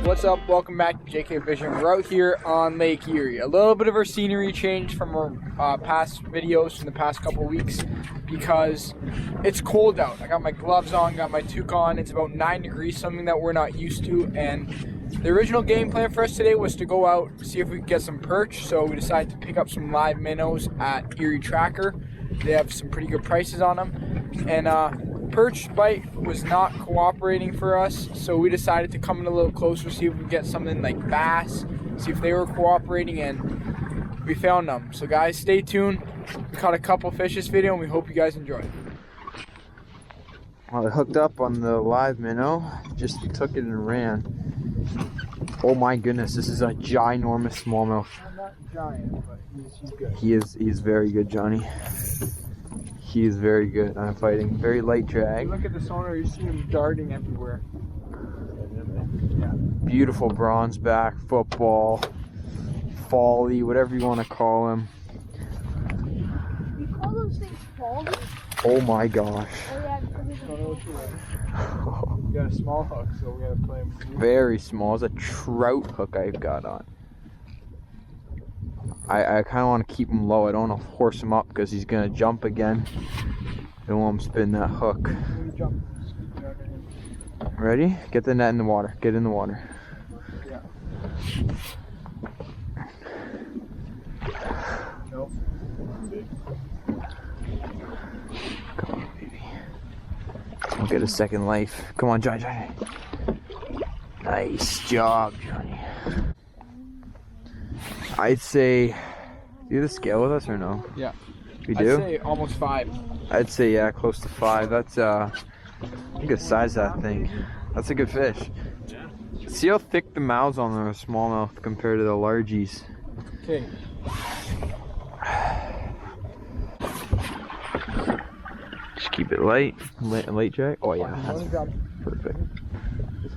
What's up? Welcome back to JK Fishing. We're out here on Lake Erie. A little bit of our scenery change from our past videos from the past couple weeks because it's cold out. I got my gloves on, got my toque on. It's about 9 degrees, something that we're not used to. And the original game plan for us today was to go out, see if we could get some perch. So we decided to pick up some live minnows at Erie Tracker. They have some pretty good prices on them. And perch bite was not cooperating for us, so we decided to come in a little closer, see if we can get something like bass, see if they were cooperating, and we found them. So guys, stay tuned. We caught a couple fish this video and we hope you guys enjoy. Well, I hooked up on the live minnow, just took it and ran. Oh my goodness, this is a ginormous smallmouth. Not giant, but he's good. He's very good, Johnny. He is very good. I'm fighting. Very light drag. Look at the sonar, you see him darting everywhere. Yeah. Beautiful bronze back, football, folly, whatever you want to call him. You call those things folly? Oh my gosh. Oh yeah, because it's We got a small hook, so we gotta play him. Very small. It's a trout hook I've got on. I kind of want to keep him low. I don't want to horse him up because he's going to jump again. I don't want him spin that hook. Ready? Get the net in the water. Get in the water. Yeah. Nope. Come on, baby. I'll get a second life. Come on, Johnny. Nice job, Johnny. I'd say, do you have the scale with us or no? Yeah. We do? I'd say almost 5. I'd say, yeah, close to 5. That's, look at the size of that thing. That's a good fish. See how thick the mouths on the smallmouth compared to the largies. Okay. Just keep it light. Light drag. Oh, yeah. That's perfect.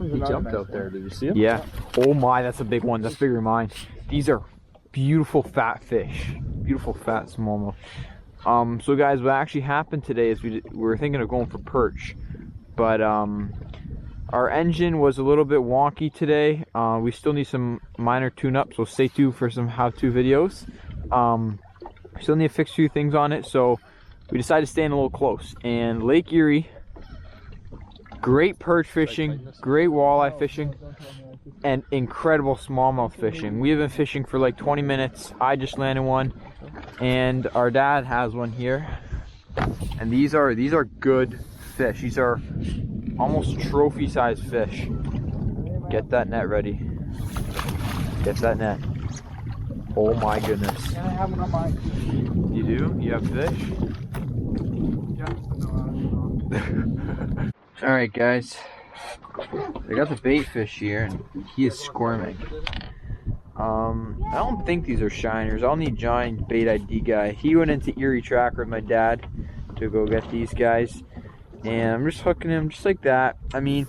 He jumped out there. Did you see him? Yeah. Oh, my. That's a big one. That's bigger than mine. These are beautiful fat fish. Beautiful fat smallmouth. So guys, what actually happened today is we were thinking of going for perch, but our engine was a little bit wonky today. We still need some minor tune-up, so stay tuned for some how-to videos. Still need to fix a few things on it, so we decided to stay in a little close. And Lake Erie, great perch fishing, great walleye fishing, and incredible smallmouth fishing. We have been fishing for like 20 minutes. I just landed one, and our dad has one here. And these are good fish. These are almost trophy-sized fish. Get that net ready. Get that net. Oh my goodness. Can I have one on mine? You do? You have fish? Yeah. All right, guys. I got the bait fish here, and he is squirming. I don't think these are shiners. I'll need John, bait ID guy. He went into Erie Tracker with my dad to go get these guys, and I'm just hooking him just like that. I mean,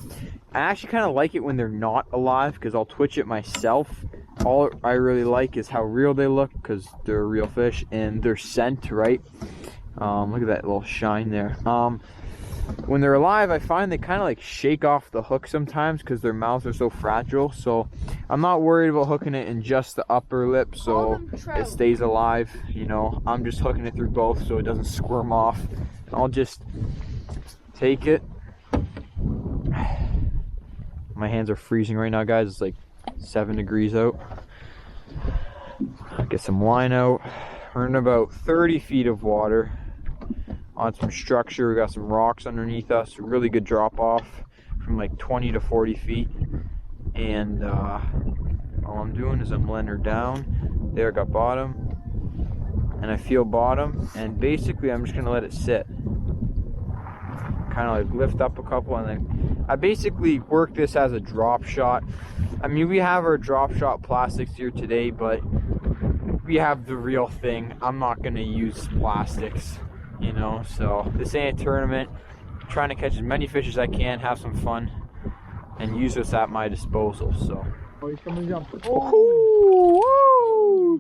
I actually kind of like it when they're not alive because I'll twitch it myself. All I really like is how real they look because they're real fish and their scent, right? Look at that little shine there. When they're alive, I find they kind of like shake off the hook sometimes because their mouths are so fragile. So I'm not worried about hooking it in just the upper lip so it stays alive. You know, I'm just hooking it through both so it doesn't squirm off. I'll just take it. My hands are freezing right now, guys. It's like 7 degrees out. Get some line out. We're in about 30 feet of water. On some structure, we got some rocks underneath us, really good drop off from like 20 to 40 feet. And all I'm doing is I'm letting her down. There, got bottom. and I feel bottom, and basically I'm just gonna let it sit. Kind of like lift up a couple, and then I basically work this as a drop shot. I mean, we have our drop shot plastics here today, but we have the real thing. I'm not gonna use plastics, you know, so this ain't a tournament. I'm trying to catch as many fish as I can, have some fun, and use what's at my disposal. So Oh, he's coming jump. woo!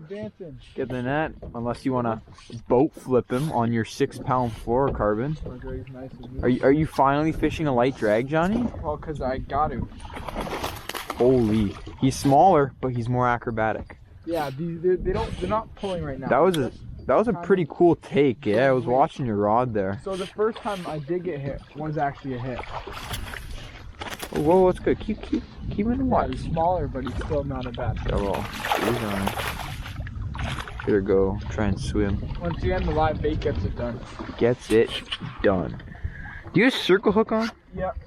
Dancing. Get the net, unless you want to boat flip him on your 6-pound fluorocarbon. Are you finally fishing a light drag, Johnny? Well, cause I got to. Holy, he's smaller, but he's more acrobatic. Yeah, they're not pulling right now. That was a pretty cool take. Yeah, I was watching your rod there. So the first time I did get hit was actually a hit. Oh, whoa, that's good. Keep him in the Yeah, water. he's smaller, but he's still not a bad fish. Oh, he's on. Here, go. Try and swim. Once again, the live bait gets it done. Gets it done. Do you have a circle hook on? Yep.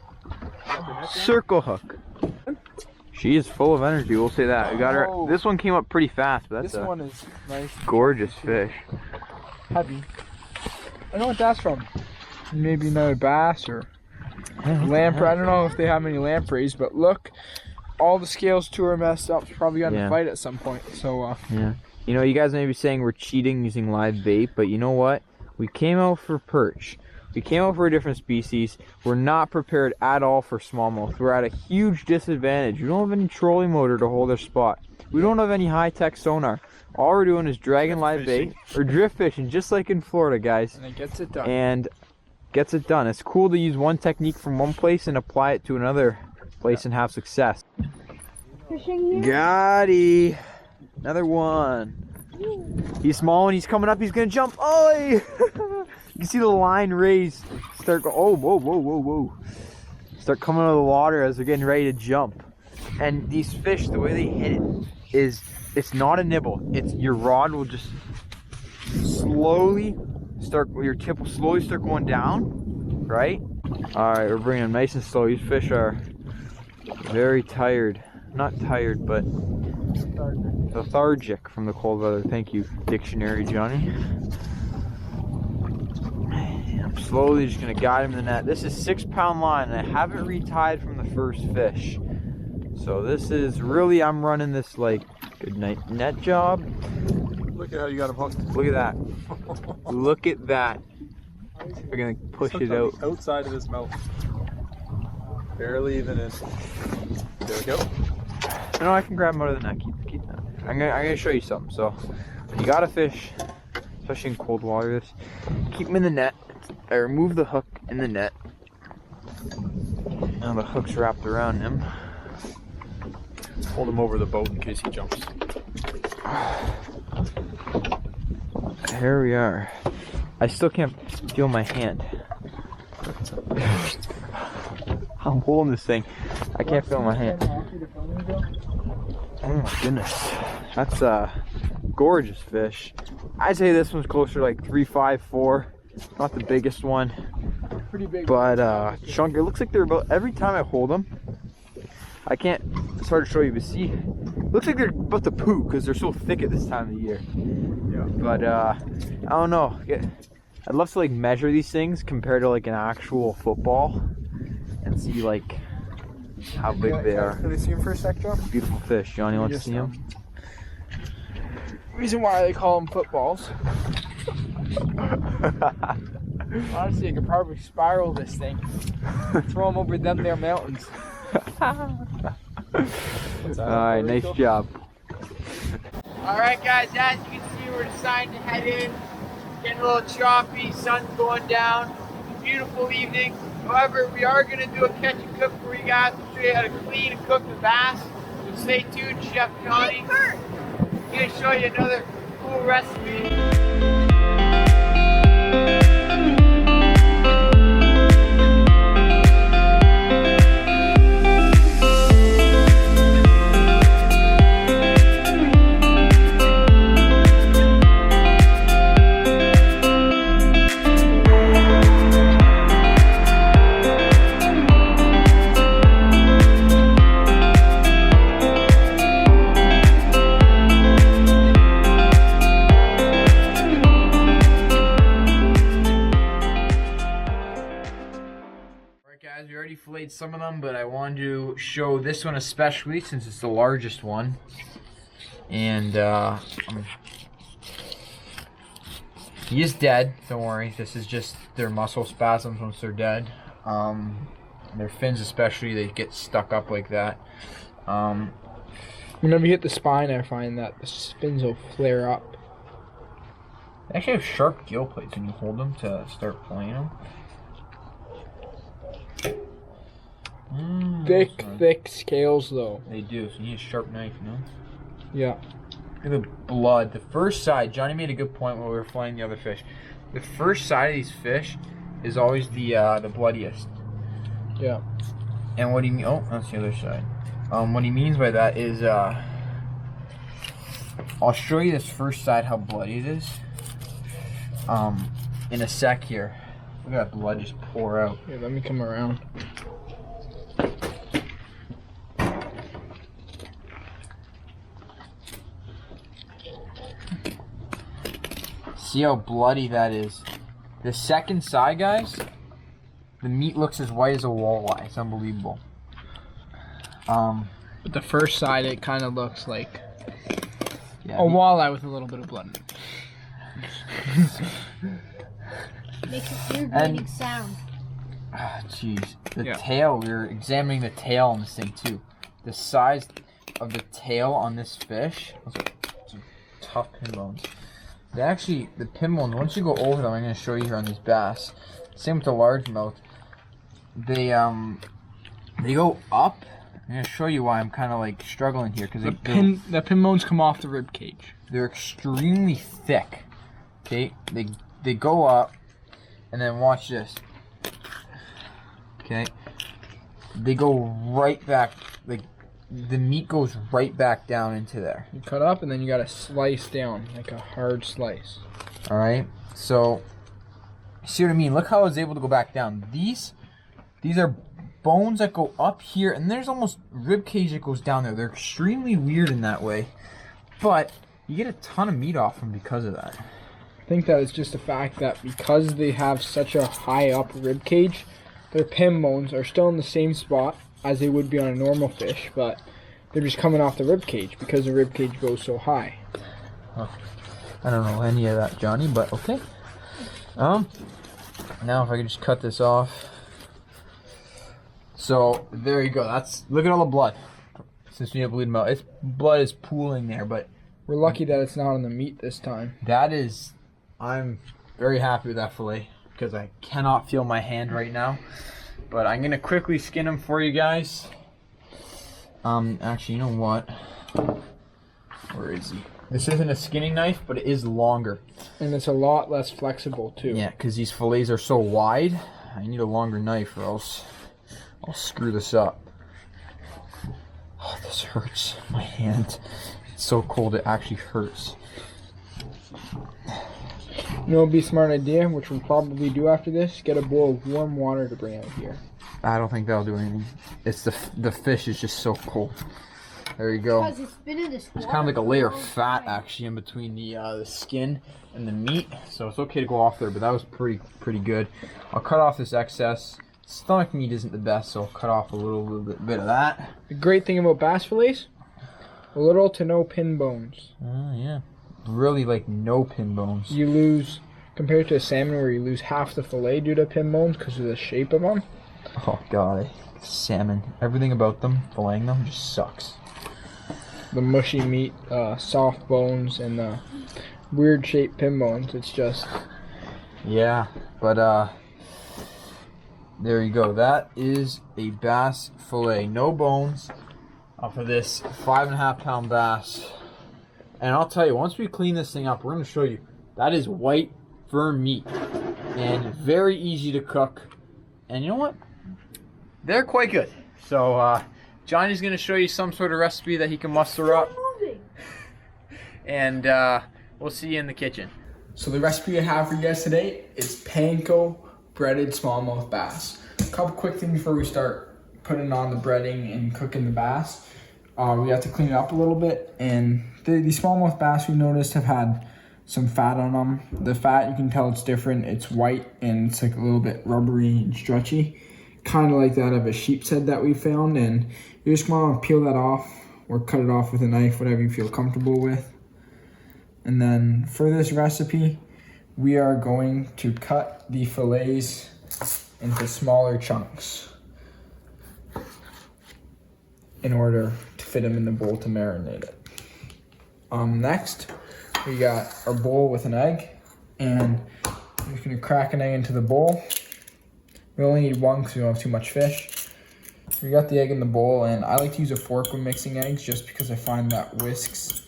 Circle hook. She is full of energy, we'll say that. We got her. Whoa. This one came up pretty fast, but that's This a one is nice. gorgeous fish. Heavy. I know what that's from. Maybe another bass or lamprey. I don't know if they have any lampreys, but look, all the scales too are messed up. It's probably gonna Yeah. fight at some point. So Yeah. You know, you guys may be saying we're cheating using live bait, but you know what? We came out for perch. We came out for a different species. We're not prepared at all for smallmouth. We're at a huge disadvantage. We don't have any trolling motor to hold our spot. We don't have any high-tech sonar. All we're doing is dragging live bait or drift fishing, just like in Florida, guys. and it gets it done. And gets it done. It's cool to use one technique from one place and apply it to another place and have success. Fishing here? Gotti. Another one. He's small and he's coming up. He's gonna jump. Oh! You can see the line raise. Start go. Oh, whoa, whoa, whoa, whoa! Start coming out of the water as they're getting ready to jump. And these fish, the way they hit it is, it's not a nibble. It's your rod will just slowly start. Your tip will slowly start going down. Right? All right, we're bringing them nice and slow. These fish are very tired. Not tired, but lethargic from the cold weather. Thank you, dictionary, Johnny. I'm slowly just gonna guide him in the net. This is 6-pound line, and I haven't retied from the first fish. So this is really, I'm running this like good night net job. Look at how you got him hooked. Look at that. Look at that. We're gonna push it out. Outside of his mouth. Barely even in. There we go. No, I can grab him out of the net. Keep that. I'm gonna show you something. So when you got a fish, especially in cold water, keep him in the net. I remove the hook in the net. Now the hook's wrapped around him. Hold him over the boat in case he jumps. Here we are. I still can't feel my hand. I'm holding this thing. I can't feel my hand. Oh my goodness. That's a gorgeous fish. I'd say this one's closer to like 3, 5, 4. Not the biggest one. Pretty big. But chunky. It looks like they're about, every time I hold them, I can't, it's hard to show you, but see, looks like they're about to poo because they're so thick at this time of the year. Yeah. But I don't know. I'd love to like measure these things compared to like an actual football and see like how big they are. Can I see him for a sec, Joe? Beautiful fish. Johnny, let's see them. Reason why they call them footballs. Honestly, I could probably spiral this thing. Throw them over them there mountains. Alright, nice job. Alright guys, as you can see, we're deciding to head in. Getting a little choppy, sun's going down. Beautiful evening. However, we are going to do a catch and cook for you guys. We'll show you how to clean and cook the bass. So stay tuned, Chef Johnny. I'm going to show you another cool recipe. already filleted some of them, but I wanted to show this one especially since it's the largest one. And he is dead, don't worry. This is just their muscle spasms once they're dead. Their fins especially, they get stuck up like that. Whenever you hit the spine, I find that the fins will flare up. They actually have sharp gill plates when you hold them to start playing them. Thick scales though. They do, so you need a sharp knife, you know? Yeah. Look at the blood. The first side, Johnny made a good point when we were flying the other fish. The first side of these fish is always the bloodiest. Yeah. And what he mean? Oh, that's the other side. What he means by that is, I'll show you this first side how bloody it is. In a sec here. Look at that blood just pour out. Here, let me come around. See how bloody that is. The second side, guys, the meat looks as white as a walleye. It's unbelievable. But the first side, it kind of looks like Yeah, a walleye with a little bit of blood. Makes an irritating sound. Jeez. The Yeah. tail, we were examining the tail on this thing too. The size of the tail on this fish, those are some tough pin bones. They actually, the pin bones, once you go over them, I'm going to show you here on these bass. Same with the largemouth. They go up. I'm going to show you why I'm kind of like struggling here. Because The pin bones come off the rib cage. they're extremely thick. Okay, they go up, and then watch this. Okay, they go right back. Like the meat goes right back down into there. You cut up and then you gotta slice down like a hard slice. All right, so see what I mean? Look how I was able to go back down. These are bones that go up here, and there's almost rib cage that goes down there. They're extremely weird in that way, but you get a ton of meat off them because of that. I think that it's just the fact that because they have such a high up rib cage, their pin bones are still in the same spot as they would be on a normal fish, but they're just coming off the rib cage because the rib cage goes so high. Oh, I don't know any of that, Johnny, but okay. Now if I could just cut this off. So there you go. Look at all the blood. Since we have bleeding out, blood is pooling there, but We're lucky that it's not on the meat this time. I'm very happy with that fillet because I cannot feel my hand right now. But I'm gonna quickly skin them for you guys. Actually, you know what? Where is he? This isn't a skinning knife, but it is longer. And it's a lot less flexible too. Yeah, because these fillets are so wide. I need a longer knife or else I'll screw this up. Oh, this hurts. My hand. It's so cold it actually hurts. You know, it'd be a smart idea, which we'll probably do after this. Get a bowl of warm water to bring out here. I don't think that'll do anything. It's the fish is just so cold. There you go. Because it's been in this There's kind of like a layer of fat actually in between the skin and the meat, so it's okay to go off there. But that was pretty good. I'll cut off this excess. Stomach meat isn't the best, so I'll cut off a little bit of that. The great thing about bass fillets, little to no pin bones. Oh yeah, really like no pin bones. You lose, compared to a salmon where you lose half the fillet due to pin bones because of the shape of them. Oh god, salmon. Everything about them, filleting them, just sucks. The mushy meat, soft bones, and the weird shaped pin bones. It's just... Yeah, but there you go. That is a bass fillet. No bones off of this 5.5 pound bass. And I'll tell you, once we clean this thing up, we're going to show you. That is white, firm meat. And very easy to cook. And you know what? They're quite good. So, Johnny's going to show you some sort of recipe that he can muster up. And we'll see you in the kitchen. So the recipe I have for you guys today is panko breaded smallmouth bass. A couple quick things before we start putting on the breading and cooking the bass. We have to clean it up a little bit, and the smallmouth bass we noticed have had some fat on them. The fat, you can tell it's different. It's white and it's like a little bit rubbery and stretchy. kind of like that of a sheep's head that we found, and you just want to peel that off or cut it off with a knife, whatever you feel comfortable with. And then for this recipe, we are going to cut the fillets into smaller chunks in order to fit them in the bowl to marinate it. Next, we got our bowl with an egg, and we're just gonna crack an egg into the bowl. We only need one because we don't have too much fish. We got the egg in the bowl, and I like to use a fork when mixing eggs just because I find that whisks,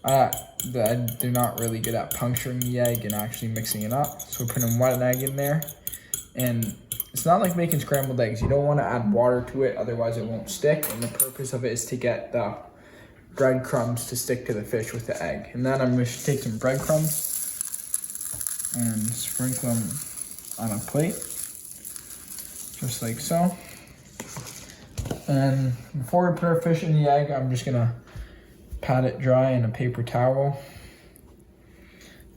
they're not really good at puncturing the egg and actually mixing it up. So we're putting one egg in there, and it's not like making scrambled eggs. You don't want to add water to it, otherwise it won't stick. And the purpose of it is to get the breadcrumbs to stick to the fish with the egg. And then I'm going to take some breadcrumbs and sprinkle them on a plate, just like so. And before we put our fish in the egg, I'm just going to pat it dry in a paper towel.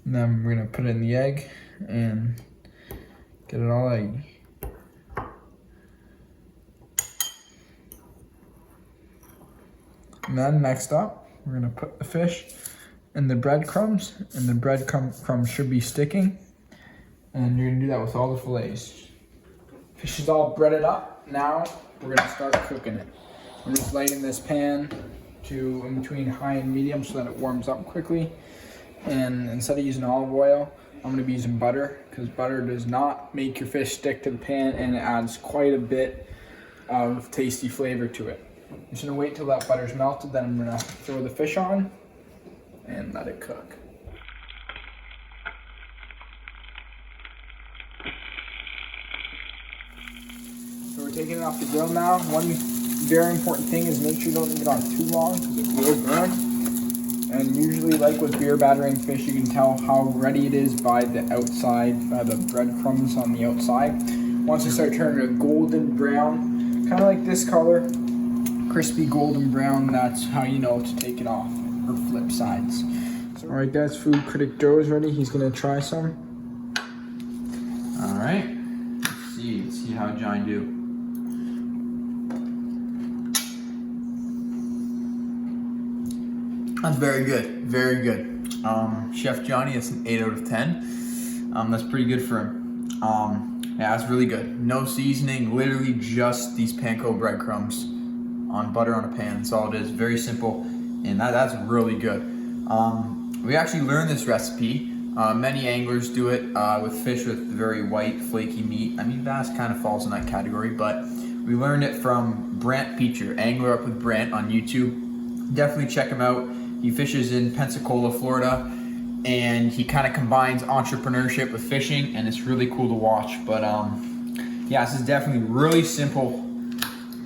And then we're going to put it in the egg and get it all eggy. And then next up, we're gonna put the fish in the breadcrumbs, and the breadcrumbs should be sticking. And you're gonna do that with all the fillets. Fish is all breaded up. Now we're gonna start cooking it. We're just lighting this pan to in between high and medium so that it warms up quickly. And instead of using olive oil, I'm gonna be using butter, because butter does not make your fish stick to the pan, and it adds quite a bit of tasty flavor to it. I'm just gonna wait till that butter's melted, then I'm gonna throw the fish on and let it cook. So we're taking it off the grill now. One very important thing is make sure you don't leave it on too long because it will burn. And usually, like with beer battering fish, you can tell how ready it is by the outside, by the breadcrumbs on the outside. Once they start turning a golden brown, kind of like this color, crispy golden brown, that's how you know to take it off, or flip sides. So, all right, guys, food critic Joe is ready. He's gonna try some. All right, let's see how John do. That's very good, very good. Chef Johnny, that's an 8 out of 10. That's pretty good for him. Yeah, that's really good. No seasoning, literally just these panko breadcrumbs on butter on a pan. That's all it is. Very simple, and that's really good. We actually learned this recipe. Many anglers do it with fish with very white, flaky meat. I mean, bass kind of falls in that category, but we learned it from Brant Peacher, Angler Up with Brant on YouTube. Definitely check him out. He fishes in Pensacola, Florida, and he kind of combines entrepreneurship with fishing, and it's really cool to watch. But yeah, this is definitely really simple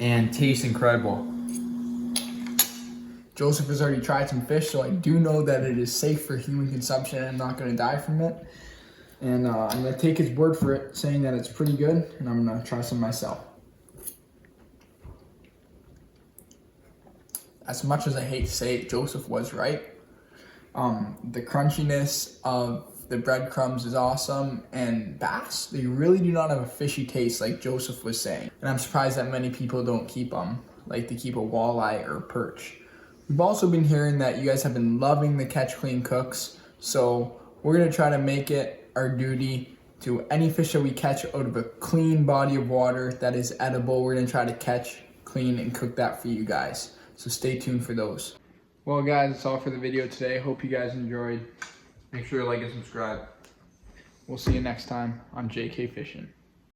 and tastes incredible. Joseph has already tried some fish, so I do know that it is safe for human consumption and I'm not going to die from it. And I'm going to take his word for it, saying that it's pretty good, and I'm going to try some myself. As much as I hate to say it, Joseph was right. The crunchiness of the breadcrumbs is awesome, and bass, they really do not have a fishy taste like Joseph was saying. And I'm surprised that many people don't keep them, like they keep a walleye or perch. We've also been hearing that you guys have been loving the Catch Clean Cooks, so we're gonna try to make it our duty to any fish that we catch out of a clean body of water that is edible. We're gonna try to catch, clean, and cook that for you guys. So stay tuned for those. Well, guys, that's all for the video today. Hope you guys enjoyed. Make sure to like and subscribe. We'll see you next time on JK Fishing.